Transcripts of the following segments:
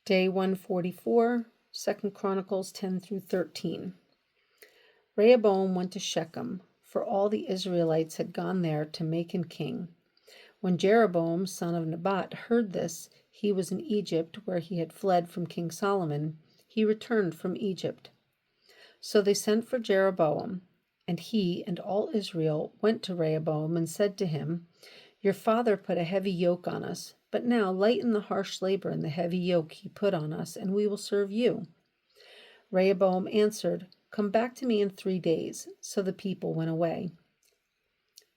Day 144, 2 Chronicles 10 through 13. Rehoboam went to Shechem, for all the Israelites had gone there to make him king. When Jeroboam, son of Nebat, heard this, he was in Egypt, where he had fled from King Solomon. He returned from Egypt. So they sent for Jeroboam, and he and all Israel went to Rehoboam and said to him, "Your father put a heavy yoke on us, but now lighten the harsh labor and the heavy yoke he put on us, and we will serve you." Rehoboam answered, "Come back to me in 3 days." So the people went away.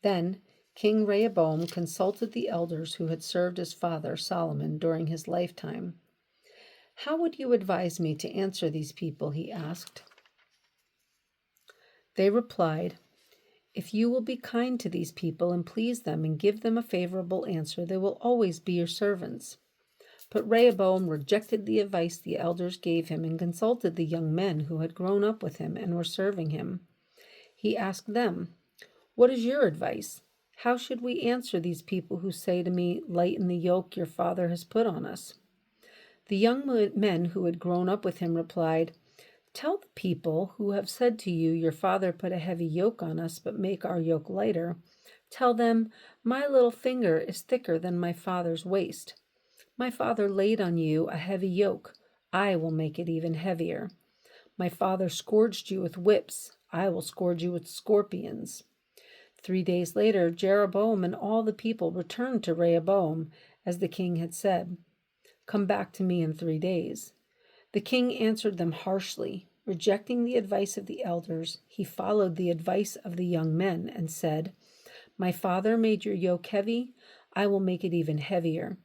Then King Rehoboam consulted the elders who had served his father Solomon during his lifetime. "How would you advise me to answer these people?" he asked. They replied, "If you will be kind to these people and please them and give them a favorable answer, they will always be your servants." But Rehoboam rejected the advice the elders gave him and consulted the young men who had grown up with him and were serving him. He asked them, "What is your advice? How should we answer these people who say to me, 'Lighten the yoke your father has put on us'?" The young men who had grown up with him replied, "Tell the people who have said to you, 'Your father put a heavy yoke on us, but make our yoke lighter.' Tell them, 'My little finger is thicker than my father's waist. My father laid on you a heavy yoke. I will make it even heavier. My father scourged you with whips. I will scourge you with scorpions." 3 days later, Jeroboam and all the people returned to Rehoboam, as the king had said. "Come back to me in 3 days." The king answered them harshly. Rejecting the advice of the elders, he followed the advice of the young men and said, "My father made your yoke heavy. I will make it even heavier.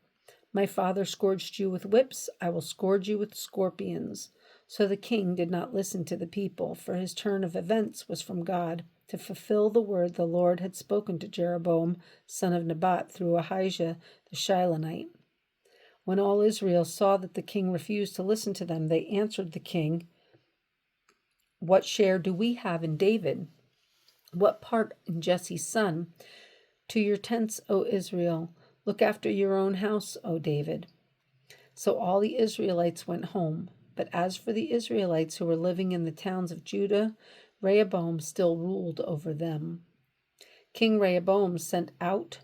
My father scourged you with whips. I will scourge you with scorpions." So the king did not listen to the people, for his turn of events was from God, to fulfill the word the Lord had spoken to Jeroboam, son of Nebat, through Ahijah the Shilonite. When all Israel saw that the king refused to listen to them, they answered the king, "What share do we have in David? What part in Jesse's son? To your tents, O Israel. Look after your own house, O David." So all the Israelites went home. But as for the Israelites who were living in the towns of Judah, Rehoboam still ruled over them. King Rehoboam sent out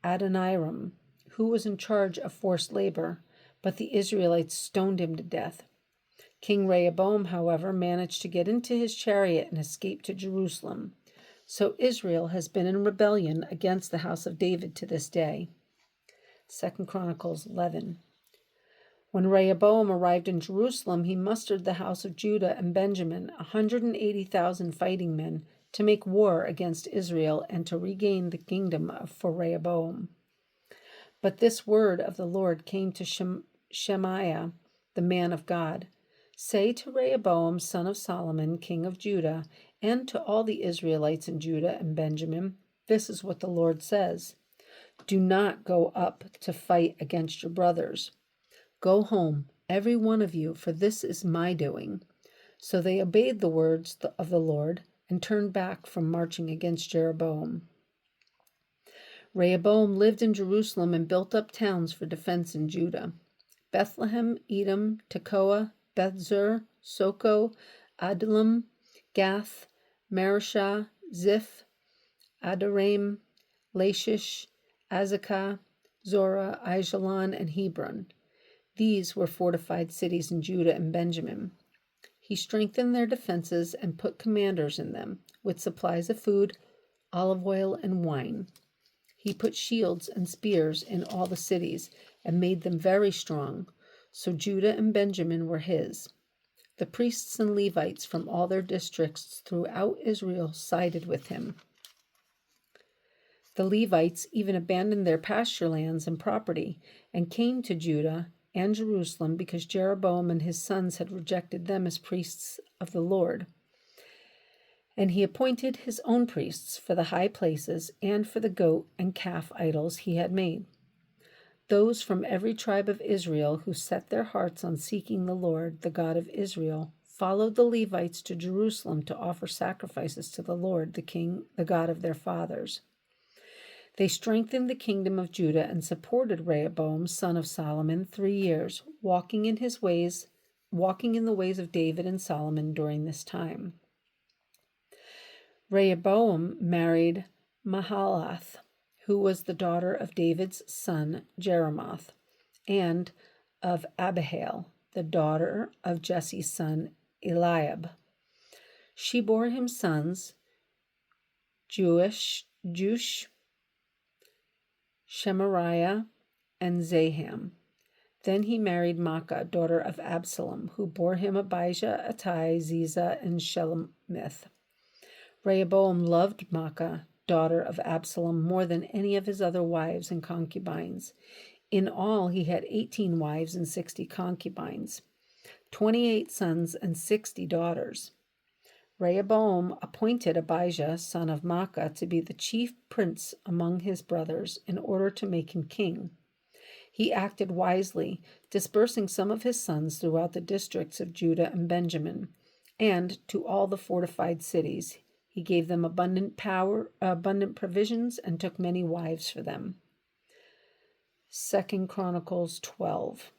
Adoniram, who was in charge of forced labor, but the Israelites stoned him to death. King Rehoboam, however, managed to get into his chariot and escape to Jerusalem. So Israel has been in rebellion against the house of David to this day. 2 Chronicles 11. When Rehoboam arrived in Jerusalem, he mustered the house of Judah and Benjamin, 180,000 fighting men, to make war against Israel and to regain the kingdom for Rehoboam. But this word of the Lord came to Shemaiah, the man of God. "Say to Rehoboam, son of Solomon, king of Judah, and to all the Israelites in Judah and Benjamin, this is what the Lord says. Do not go up to fight against your brothers. Go home, every one of you, for this is my doing." So they obeyed the words of the Lord and turned back from marching against Jeroboam. Rehoboam lived in Jerusalem and built up towns for defense in Judah: Bethlehem, Edom, Tekoa, Bethzur, Soko, Adullam, Gath, Mareshah, Ziph, Adoraim, Lachish, Azekah, Zorah, Aijalon, and Hebron. These were fortified cities in Judah and Benjamin. He strengthened their defenses and put commanders in them, with supplies of food, olive oil, and wine. He put shields and spears in all the cities and made them very strong, so Judah and Benjamin were his. The priests and Levites from all their districts throughout Israel sided with him. The Levites even abandoned their pasture lands and property and came to Judah and Jerusalem because Jeroboam and his sons had rejected them as priests of the Lord. And he appointed his own priests for the high places and for the goat and calf idols he had made. Those from every tribe of Israel who set their hearts on seeking the Lord, the God of Israel, followed the Levites to Jerusalem to offer sacrifices to the Lord, the King, the God of their fathers. They strengthened the kingdom of Judah and supported Rehoboam, son of Solomon, 3 years, walking in the ways of David and Solomon during this time. Rehoboam married Mahalath, who was the daughter of David's son Jeremoth, and of Abihail, the daughter of Jesse's son Eliab. She bore him sons, Jush, Shemariah, and Zaham. Then he married Maacah, daughter of Absalom, who bore him Abijah, Attai, Ziza, and Shelomith. Rehoboam loved Maacah, daughter of Absalom, more than any of his other wives and concubines. In all, he had 18 wives and 60 concubines, 28 sons and 60 daughters. Rehoboam appointed Abijah, son of Maacah, to be the chief prince among his brothers in order to make him king. He acted wisely, dispersing some of his sons throughout the districts of Judah and Benjamin, and to all the fortified cities. He gave them abundant provisions, and took many wives for them. 2 Chronicles 12.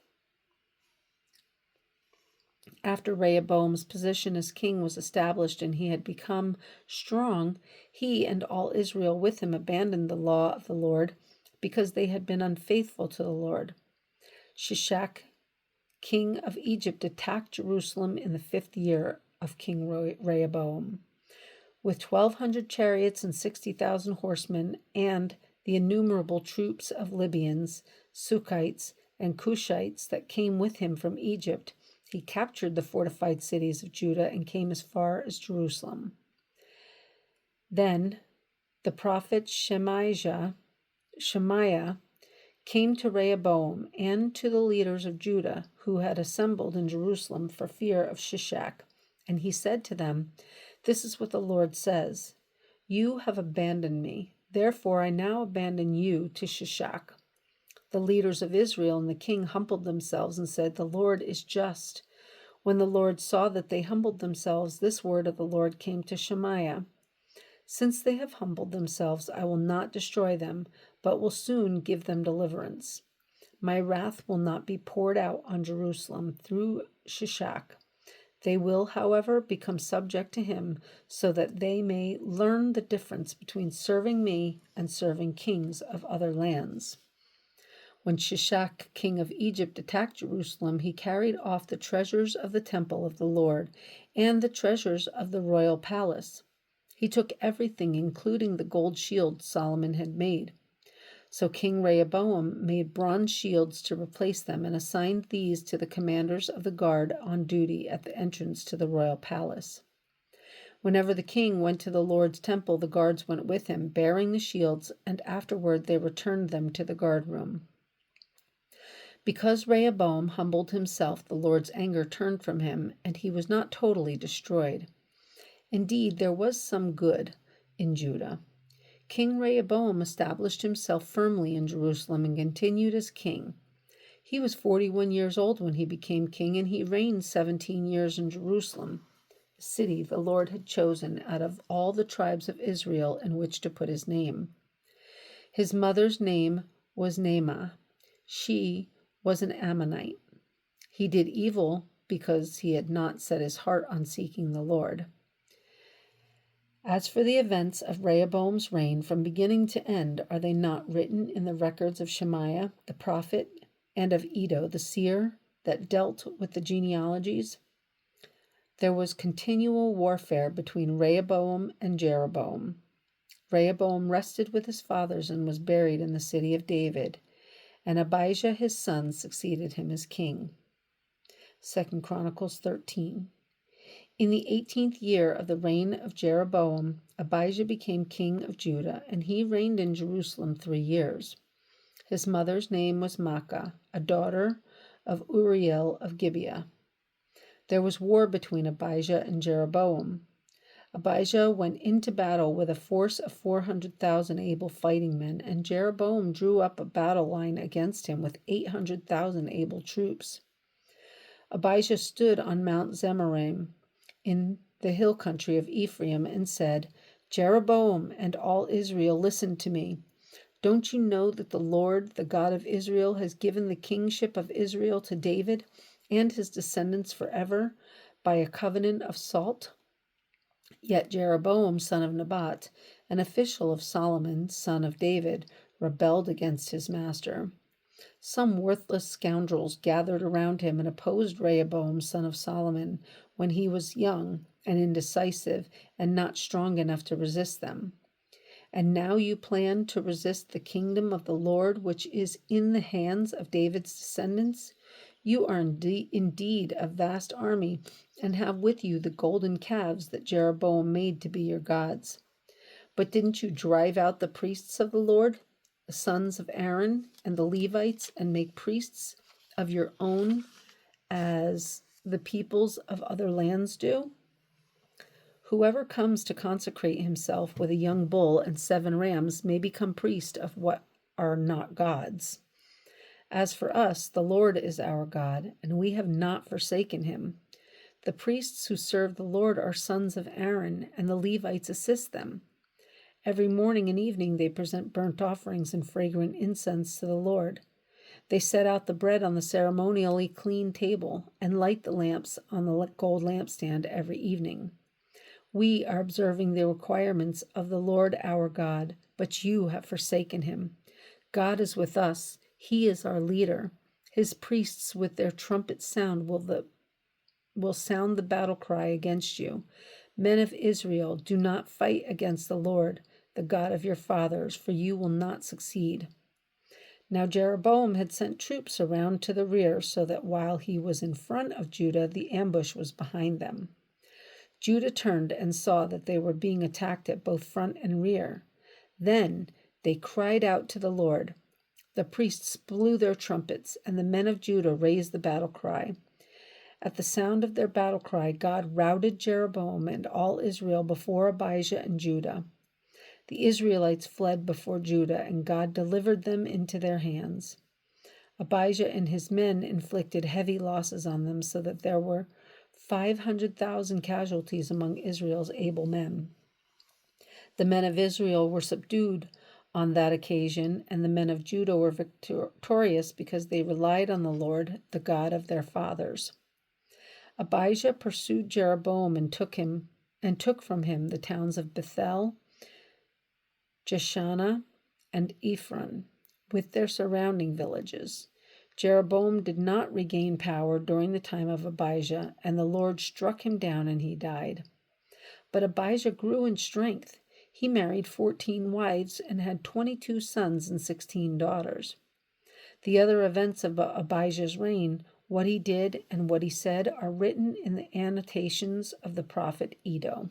After Rehoboam's position as king was established and he had become strong, he and all Israel with him abandoned the law of the Lord because they had been unfaithful to the Lord. Shishak, king of Egypt, attacked Jerusalem in the 5th year of King Rehoboam. With 1,200 chariots and 60,000 horsemen and the innumerable troops of Libyans, Sukkites, and Cushites that came with him from Egypt, he captured the fortified cities of Judah and came as far as Jerusalem. Then the prophet Shemaiah came to Rehoboam and to the leaders of Judah who had assembled in Jerusalem for fear of Shishak, and he said to them, "This is what the Lord says, you have abandoned me, therefore I now abandon you to Shishak." The leaders of Israel and the king humbled themselves and said, "The Lord is just." When the Lord saw that they humbled themselves, this word of the Lord came to Shemaiah: "Since they have humbled themselves, I will not destroy them, but will soon give them deliverance. My wrath will not be poured out on Jerusalem through Shishak. They will, however, become subject to him, so that they may learn the difference between serving me and serving kings of other lands." When Shishak, king of Egypt, attacked Jerusalem, he carried off the treasures of the temple of the Lord and the treasures of the royal palace. He took everything, including the gold shields Solomon had made. So King Rehoboam made bronze shields to replace them and assigned these to the commanders of the guard on duty at the entrance to the royal palace. Whenever the king went to the Lord's temple, the guards went with him, bearing the shields, and afterward they returned them to the guard room. Because Rehoboam humbled himself, the Lord's anger turned from him, and he was not totally destroyed. Indeed, there was some good in Judah. King Rehoboam established himself firmly in Jerusalem and continued as king. He was 41 years old when he became king, and he reigned 17 years in Jerusalem, the city the Lord had chosen out of all the tribes of Israel in which to put his name. His mother's name was Naamah. She was an Ammonite. He did evil because he had not set his heart on seeking the Lord. As for the events of Rehoboam's reign from beginning to end, are they not written in the records of Shemaiah the prophet and of Iddo the seer that dealt with the genealogies? There was continual warfare between Rehoboam and Jeroboam. Rehoboam rested with his fathers and was buried in the city of David, and Abijah his son succeeded him as king. 2 Chronicles 13. In the 18th year of the reign of Jeroboam, Abijah became king of Judah, and he reigned in Jerusalem 3 years. His mother's name was Maacah, a daughter of Uriel of Gibeah. There was war between Abijah and Jeroboam. Abijah went into battle with a force of 400,000 able fighting men, and Jeroboam drew up a battle line against him with 800,000 able troops. Abijah stood on Mount Zemaraim in the hill country of Ephraim and said, "Jeroboam and all Israel, listen to me. Don't you know that the Lord, the God of Israel, has given the kingship of Israel to David and his descendants forever by a covenant of salt? Yet Jeroboam, son of Nebat, an official of Solomon, son of David, rebelled against his master. Some worthless scoundrels gathered around him and opposed Rehoboam, son of Solomon, when he was young and indecisive and not strong enough to resist them. And now you plan to resist the kingdom of the Lord, which is in the hands of David's descendants? You are indeed a vast army, and have with you the golden calves that Jeroboam made to be your gods. But didn't you drive out the priests of the Lord, the sons of Aaron, and the Levites, and make priests of your own as the peoples of other lands do? Whoever comes to consecrate himself with a young bull and 7 rams may become priest of what are not gods. As for us, the Lord is our God, and we have not forsaken him. The priests who serve the Lord are sons of Aaron, and the Levites assist them. Every morning and evening they present burnt offerings and fragrant incense to the Lord. They set out the bread on the ceremonially clean table and light the lamps on the gold lampstand every evening. We are observing the requirements of the Lord our God, but you have forsaken him. God is with us. He is our leader. His priests with their trumpet sound will sound the battle cry against you. Men of Israel, do not fight against the Lord, the God of your fathers, for you will not succeed. Now Jeroboam had sent troops around to the rear, so that while he was in front of Judah, the ambush was behind them. Judah turned and saw that they were being attacked at both front and rear. Then they cried out to the Lord. The priests blew their trumpets, and the men of Judah raised the battle cry. At the sound of their battle cry, God routed Jeroboam and all Israel before Abijah and Judah. The Israelites fled before Judah, and God delivered them into their hands. Abijah and his men inflicted heavy losses on them, so that there were 500,000 casualties among Israel's able men. The men of Israel were subdued on that occasion, and the men of Judah were victorious because they relied on the Lord, the God of their fathers. Abijah pursued Jeroboam and took from him the towns of Bethel, Jeshanah, and Ephron, with their surrounding villages. Jeroboam did not regain power during the time of Abijah, and the Lord struck him down and he died. But Abijah grew in strength. He married 14 wives and had 22 sons and 16 daughters. The other events of Abijah's reign, what he did and what he said, are written in the annotations of the prophet Iddo.